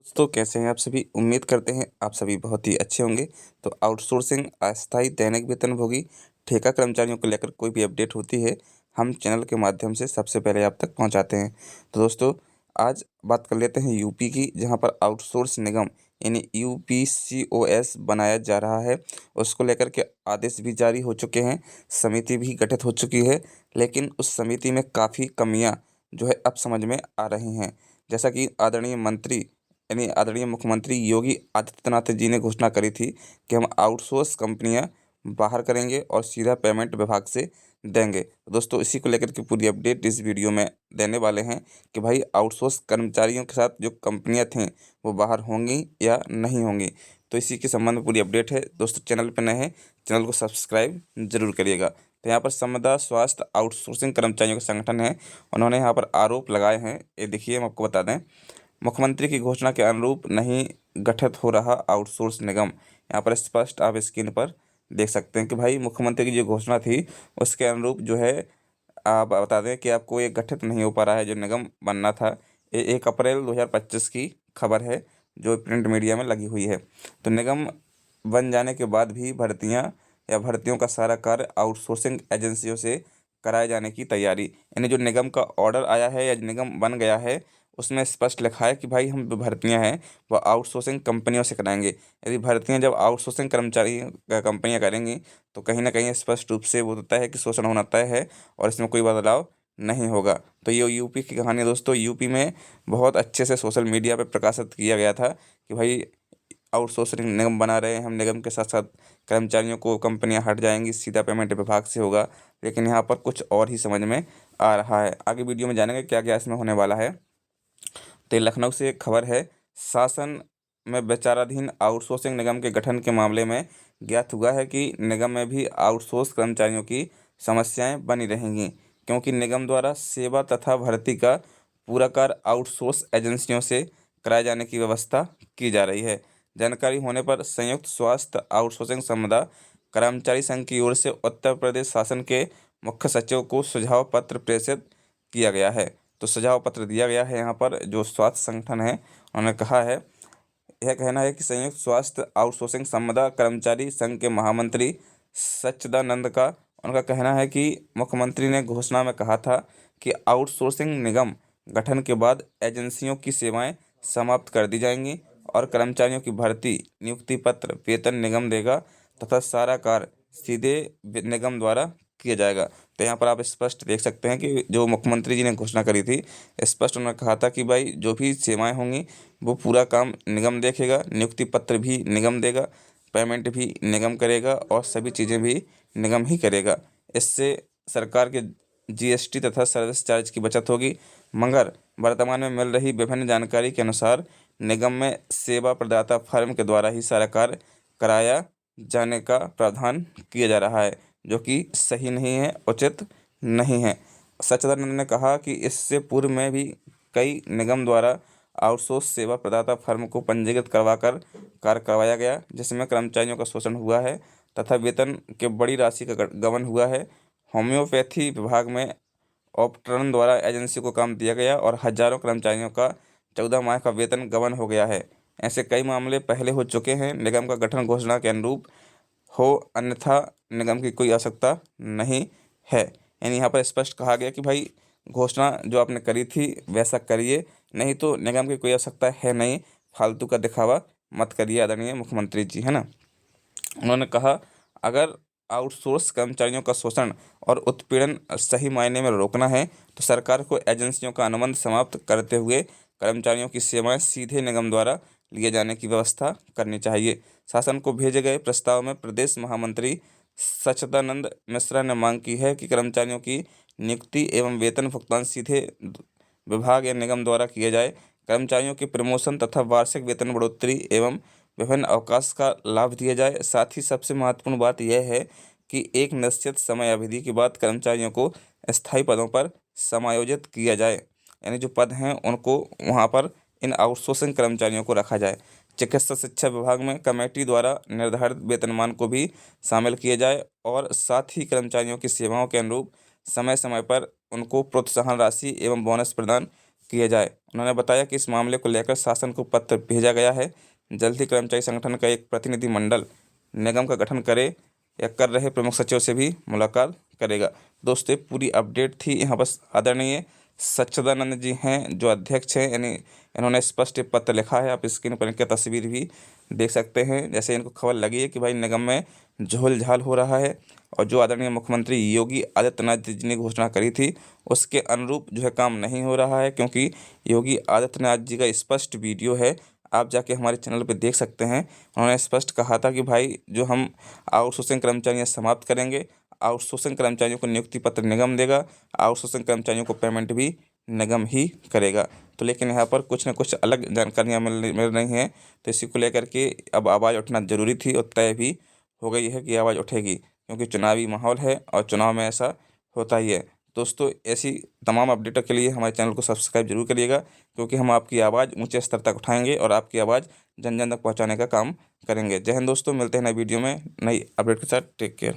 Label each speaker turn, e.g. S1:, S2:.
S1: दोस्तों कैसे हैं आप सभी। उम्मीद करते हैं आप सभी बहुत ही अच्छे होंगे। तो आउटसोर्सिंग, अस्थायी, दैनिक वेतनभोगी, ठेका कर्मचारियों को लेकर कोई भी अपडेट होती है, हम चैनल के माध्यम से सबसे पहले आप तक पहुंचाते हैं। तो दोस्तों आज बात कर लेते हैं यूपी की, जहां पर आउटसोर्स निगम यानी यूपीसीओएस बनाया जा रहा है। उसको लेकर के आदेश भी जारी हो चुके हैं, समिति भी गठित हो चुकी है। लेकिन उस समिति में काफ़ी कमियाँ जो है अब समझ में आ रही हैं। जैसा कि आदरणीय मंत्री यानी आदरणीय मुख्यमंत्री योगी आदित्यनाथ जी ने घोषणा करी थी कि हम आउटसोर्स कंपनियां बाहर करेंगे और सीधा पेमेंट विभाग से देंगे। तो दोस्तों इसी को लेकर के पूरी अपडेट इस वीडियो में देने वाले हैं कि भाई आउटसोर्स कर्मचारियों के साथ जो कंपनियां थीं वो बाहर होंगी या नहीं होंगी। तो इसी के संबंध में पूरी अपडेट है। दोस्तों चैनल पर नए हैं, चैनल को सब्सक्राइब जरूर करिएगा। तो यहाँ पर संविदा स्वास्थ्य आउटसोर्सिंग कर्मचारियों का संगठन है, उन्होंने यहाँ पर आरोप लगाए हैं। ये देखिए हम आपको बता दें, मुख्यमंत्री की घोषणा के अनुरूप नहीं गठित हो रहा आउटसोर्स निगम। यहाँ पर स्पष्ट आप स्क्रीन पर देख सकते हैं कि भाई मुख्यमंत्री की जो घोषणा थी उसके अनुरूप जो है आप बता दें कि आपको ये गठित नहीं हो पा रहा है जो निगम बनना था। ये 1 अप्रैल 2025 की खबर है जो प्रिंट मीडिया में लगी हुई है। तो निगम बन जाने के बाद भी भर्तियां या भर्तियों का सारा कार्य आउटसोर्सिंग एजेंसियों से कराए जाने की तैयारी, यानी जो निगम का ऑर्डर आया है या निगम बन गया है उसमें स्पष्ट लिखा है कि भाई हम जो भर्तियां हैं वो आउटसोर्सिंग कंपनियों से कराएंगे। यदि भर्तियां जब आउटसोर्सिंग कर्मचारी कंपनियां करेंगी तो कहीं ना कहीं स्पष्ट रूप से वो होता है कि शोषण होना तय है और इसमें कोई बदलाव नहीं होगा। तो ये यूपी की कहानी है दोस्तों। यूपी में बहुत अच्छे से सोशल मीडिया पे प्रकाशित किया गया था कि भाई आउटसोर्सिंग निगम बना रहे हैं हम, निगम के साथ साथ कर्मचारियों को कंपनियां हट जाएंगी, सीधा पेमेंट विभाग से होगा। लेकिन यहाँ पर कुछ और ही समझ में आ रहा है। आगे वीडियो में जानेंगे क्या क्या इसमें होने वाला है। तो लखनऊ से एक खबर है, शासन में विचाराधीन आउटसोर्सिंग निगम के गठन के मामले में ज्ञात हुआ है कि निगम में भी आउटसोर्स कर्मचारियों की समस्याएं बनी रहेंगी, क्योंकि निगम द्वारा सेवा तथा भर्ती का पूरा कार्य आउटसोर्स एजेंसियों से कराए जाने की व्यवस्था की जा रही है। जानकारी होने पर संयुक्त स्वास्थ्य आउटसोर्सिंग संविदा कर्मचारी संघ की ओर से उत्तर प्रदेश शासन के मुख्य सचिव को सुझाव पत्र प्रेषित किया गया है। तो सुझाव पत्र दिया गया है। यहाँ पर जो स्वास्थ्य संगठन है उन्होंने कहा है, यह कहना है कि संयुक्त स्वास्थ्य आउटसोर्सिंग संविदा कर्मचारी संघ के महामंत्री सच्चिदानंद का उनका कहना है कि मुख्यमंत्री ने घोषणा में कहा था कि आउटसोर्सिंग निगम गठन के बाद एजेंसियों की सेवाएं समाप्त कर दी जाएंगी और कर्मचारियों की भर्ती, नियुक्ति पत्र, वेतन निगम देगा तथा सारा कार्य सीधे निगम द्वारा किया जाएगा। तो यहाँ पर आप स्पष्ट देख सकते हैं कि जो मुख्यमंत्री जी ने घोषणा करी थी, स्पष्ट उन्होंने कहा था कि भाई जो भी सेवाएं होंगी वो पूरा काम निगम देखेगा, नियुक्ति पत्र भी निगम देगा, पेमेंट भी निगम करेगा और सभी चीज़ें भी निगम ही करेगा। इससे सरकार के जीएसटी तथा सर्विस चार्ज की बचत होगी। मगर वर्तमान में मिल रही विभिन्न जानकारी के अनुसार निगम में सेवा प्रदाता फर्म के द्वारा ही सारा कार्य कराया जाने का प्रावधान किया जा रहा है, जो कि सही नहीं है, उचित नहीं है। सच्चिदानंद ने कहा कि इससे पूर्व में भी कई निगम द्वारा आउटसोर्स सेवा प्रदाता फर्म को पंजीकृत करवाकर कार्य करवाया गया, जिसमें कर्मचारियों का शोषण हुआ है तथा वेतन के बड़ी राशि का गबन हुआ है। होम्योपैथी विभाग में ऑपरेटरों द्वारा एजेंसी को काम दिया गया और हजारों कर्मचारियों का 14 माह का वेतन गबन हो गया है। ऐसे कई मामले पहले हो चुके हैं। निगम का गठन घोषणा के अनुरूप हो, अन्यथा निगम की कोई आवश्यकता नहीं है। यानी यहाँ पर स्पष्ट कहा गया कि भाई घोषणा जो आपने करी थी वैसा करिए, नहीं तो निगम की कोई आवश्यकता है नहीं, फालतू का दिखावा मत करिए आदरणीय मुख्यमंत्री जी, है ना। उन्होंने कहा, अगर आउटसोर्स कर्मचारियों का शोषण और उत्पीड़न सही मायने में रोकना है तो सरकार को एजेंसियों का अनुबंध समाप्त करते हुए कर्मचारियों की सेवाएं सीधे निगम द्वारा लिए जाने की व्यवस्था करनी चाहिए। शासन को भेजे गए प्रस्ताव में प्रदेश महामंत्री सच्चिदानंद मिश्रा ने मांग की है कि कर्मचारियों की नियुक्ति एवं वेतन भुगतान सीधे विभाग या निगम द्वारा किया जाए। कर्मचारियों के प्रमोशन तथा वार्षिक वेतन बढ़ोतरी एवं विभिन्न अवकाश का लाभ दिया जाए। साथ ही सबसे महत्वपूर्ण बात यह है कि एक निश्चित समय अवधि के बाद कर्मचारियों को स्थायी पदों पर समायोजित किया जाए, यानी जो पद हैं उनको वहाँ पर इन आउटसोर्सिंग कर्मचारियों को रखा जाए। चिकित्सा शिक्षा विभाग में कमेटी द्वारा निर्धारित वेतनमान को भी शामिल किया जाए और साथ ही कर्मचारियों की सेवाओं के अनुरूप समय समय पर उनको प्रोत्साहन राशि एवं बोनस प्रदान किया जाए। उन्होंने बताया कि इस मामले को लेकर शासन को पत्र भेजा गया है। जल्द ही कर्मचारी संगठन का एक प्रतिनिधिमंडल निगम का गठन करे या कर रहे प्रमुख सचिव से भी मुलाकात करेगा। दोस्तों, ये पूरी अपडेट थी। यहाँ बस आदरणीय सच्चिदानंद जी हैं जो अध्यक्ष हैं, यानी इन्होंने स्पष्ट पत्र लिखा है। आप स्क्रीन पर इनकी तस्वीर भी देख सकते हैं। जैसे इनको खबर लगी है कि भाई निगम में झोल झाल हो रहा है और जो आदरणीय मुख्यमंत्री योगी आदित्यनाथ जी ने घोषणा करी थी उसके अनुरूप जो है काम नहीं हो रहा है, क्योंकि योगी आदित्यनाथ जी का स्पष्ट वीडियो है, आप जाके हमारे चैनल पे देख सकते हैं। उन्होंने स्पष्ट कहा था कि भाई जो हम आउटसोर्सिंग कर्मचारियाँ समाप्त करेंगे, आउटसोर्सिंग कर्मचारियों को नियुक्ति पत्र निगम देगा, आउटसोर्सिंग कर्मचारियों को पेमेंट भी निगम ही करेगा। तो लेकिन यहाँ पर कुछ न कुछ अलग जानकारियाँ मिल रही हैं, तो इसी को लेकर के अब आवाज़ उठना ज़रूरी थी और तय भी हो गई है कि आवाज़ उठेगी, क्योंकि चुनावी माहौल है और चुनाव में ऐसा होता ही है। दोस्तों, ऐसी तमाम अपडेटों के लिए हमारे चैनल को सब्सक्राइब जरूर करिएगा, क्योंकि हम आपकी आवाज़ ऊंचे स्तर तक उठाएंगे और आपकी आवाज़ जन जन तक पहुंचाने का काम करेंगे। जय हिंद दोस्तों, मिलते हैं नई वीडियो में नई अपडेट के साथ। Take care.